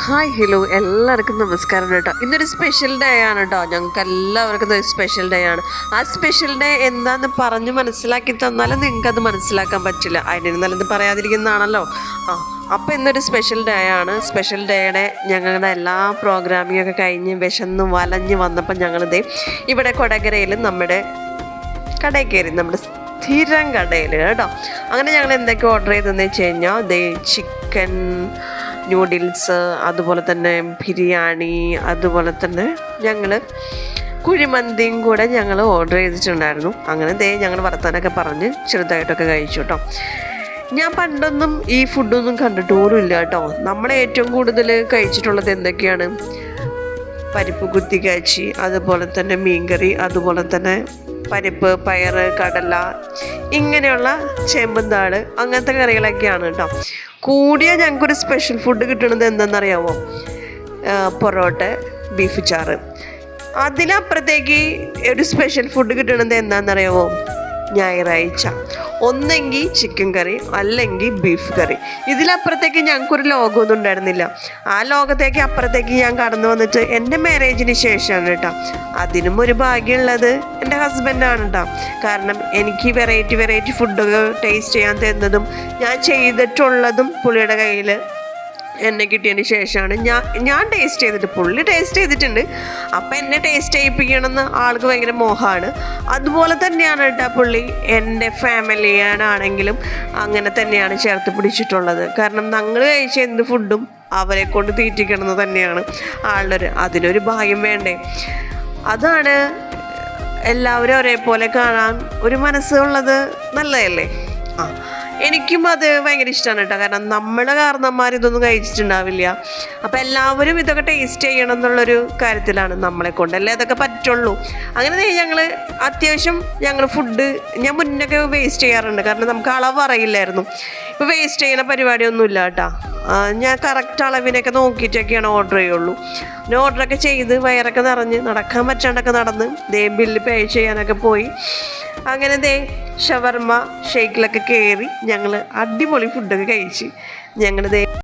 Hi hello എല്ലാവർക്കും നമസ്കാരം കേട്ടോ. ഇന്നൊരു സ്പെഷ്യൽ ഡേ ആണ് കേട്ടോ. ഞങ്ങൾക്ക് എല്ലാവർക്കും ഒരു സ്പെഷ്യൽ ഡേ ആണ്. ആ സ്പെഷ്യൽ ഡേ എന്താണെന്ന് പറഞ്ഞ് മനസ്സിലാക്കി തന്നാലും നിങ്ങൾക്കത് മനസ്സിലാക്കാൻ പറ്റില്ല. അതിന് നല്ലത് പറയാതിരിക്കുന്നതാണല്ലോ. അപ്പോൾ ഇന്നൊരു സ്പെഷ്യൽ ഡേ ആണ്. സ്പെഷ്യൽ ഡേയുടെ ഞങ്ങളുടെ എല്ലാ പ്രോഗ്രാമിംഗ് ഒക്കെ കഴിഞ്ഞ് വിശന്ന് വലഞ്ഞ് വന്നപ്പോൾ ഞങ്ങളിതേ ഇവിടെ കൊടകരയിൽ നമ്മുടെ കടയിൽ കയറി, നമ്മുടെ സ്ഥിരം കടയിൽ കേട്ടോ. അങ്ങനെ ഞങ്ങൾ എന്തൊക്കെ ഓർഡർ ചെയ്തതെന്ന് വെച്ച് കഴിഞ്ഞാൽ ദേ ചിക്കൻ നൂഡിൽസ്, അതുപോലെ തന്നെ ബിരിയാണി, അതുപോലെ തന്നെ ഞങ്ങൾ കുഴിമന്തിയും കൂടെ ഞങ്ങൾ ഓർഡർ ചെയ്തിട്ടുണ്ടായിരുന്നു. അങ്ങനെ ദേ ഞങ്ങൾ വർത്താനൊക്കെ പറഞ്ഞ് ചെറുതായിട്ടൊക്കെ കഴിച്ചു കേട്ടോ. ഞാൻ പണ്ടൊന്നും ഈ ഫുഡൊന്നും കണ്ടിട്ട് പോലും ഇല്ല കേട്ടോ. നമ്മൾ ഏറ്റവും കൂടുതൽ കഴിച്ചിട്ടുള്ളത് എന്തൊക്കെയാണ്? പരിപ്പ് കുത്തിക്കാച്ചി, അതുപോലെ തന്നെ മീൻകറി, അതുപോലെ തന്നെ പരിപ്പ്, പയറ്, കടല, ഇങ്ങനെയുള്ള ചേമ്പന്താട്, അങ്ങനത്തെ കറികളൊക്കെയാണ് കേട്ടോ. കൂടിയ ഞങ്ങൾക്കൊരു സ്പെഷ്യൽ ഫുഡ് കിട്ടുന്നത് എന്താണെന്നറിയാമോ? പൊറോട്ട, ബീഫ് ചാറ്. അതിനപ്പുറത്തേക്ക് ഒരു സ്പെഷ്യൽ ഫുഡ് കിട്ടുന്നത് എന്താണെന്നറിയാമോ? ഞായറാഴ്ച ഒന്നെങ്കിൽ ചിക്കൻ കറി അല്ലെങ്കിൽ ബീഫ് കറി. ഇതിലപ്പുറത്തേക്ക് ഞങ്ങൾക്കൊരു ലോകമൊന്നും ഉണ്ടായിരുന്നില്ല. ആ ലോകത്തേക്ക് അപ്പുറത്തേക്ക് ഞാൻ കടന്നു വന്നിട്ട് എൻ്റെ മാരേജിന് ശേഷമാണ് കേട്ടോ. അതിനും ഒരു ഭാഗ്യമുള്ളത് എൻ്റെ ഹസ്ബൻഡാണ് കേട്ടോ. കാരണം എനിക്ക് വെറൈറ്റി ഫുഡൊക്കെ ടേസ്റ്റ് ചെയ്യാൻ തരുന്നതും ഞാൻ ചെയ്തിട്ടുള്ളതും പുള്ളിയുടെ കയ്യിൽ എന്നെ കിട്ടിയതിന് ശേഷമാണ് ഞാൻ ടേസ്റ്റ് ചെയ്തിട്ട്. പുള്ളി ടേസ്റ്റ് ചെയ്തിട്ടുണ്ട്, അപ്പം എന്നെ ടേസ്റ്റ് ചെയ്യിപ്പിക്കണമെന്ന് ആൾക്ക് ഭയങ്കര മോഹമാണ്. അതുപോലെ തന്നെയാണ് കേട്ടോ പുള്ളി എൻ്റെ ഫാമിലിയാണെങ്കിലും അങ്ങനെ തന്നെയാണ് ചേർത്ത് പിടിച്ചിട്ടുള്ളത്. കാരണം ഞങ്ങൾ കഴിച്ച എന്ത് ഫുഡും അവരെ കൊണ്ട് തീറ്റിക്കണമെന്ന് തന്നെയാണ് അതിനൊരു ഭാഗ്യം വേണ്ടേ. അതാണ് എല്ലാവരും ഒരേപോലെ കാണാൻ ഒരു മനസ്സുള്ളത് നല്ലതല്ലേ. എനിക്കും അത് ഭയങ്കര ഇഷ്ടമാണ് കേട്ടോ. കാരണം നമ്മുടെ കാരണന്മാർ ഇതൊന്നും കഴിച്ചിട്ടുണ്ടാവില്ല. അപ്പം എല്ലാവരും ഇതൊക്കെ ടേസ്റ്റ് ചെയ്യണം എന്നുള്ളൊരു കാര്യത്തിലാണ്. നമ്മളെ കൊണ്ടല്ലേ അതൊക്കെ പറ്റുള്ളൂ. അങ്ങനെ ഞങ്ങൾ ഫുഡ് ഞാൻ മുന്നൊക്കെ വേസ്റ്റ് ചെയ്യാറുണ്ട്. കാരണം നമുക്ക് അളവ് അറിയില്ലായിരുന്നു. ഇപ്പോൾ വേസ്റ്റ് ചെയ്യുന്ന പരിപാടിയൊന്നുമില്ല കേട്ടോ. ഞാൻ കറക്റ്റ് അളവിനൊക്കെ നോക്കിയിട്ടൊക്കെയാണ് ഓർഡർ ചെയ്യുള്ളൂ. പിന്നെ ഓർഡറൊക്കെ ചെയ്ത് വയറൊക്കെ നിറഞ്ഞ് നടക്കാൻ പറ്റാണ്ടൊക്കെ നടന്ന് ബില്ല് പേ ചെയ്യാനൊക്കെ പോയി. അങ്ങനെ ഷവർമ്മ ഷേക്കിലൊക്കെ കയറി ഞങ്ങൾ അടിപൊളി ഫുഡൊക്കെ കഴിച്ച് ഞങ്ങൾ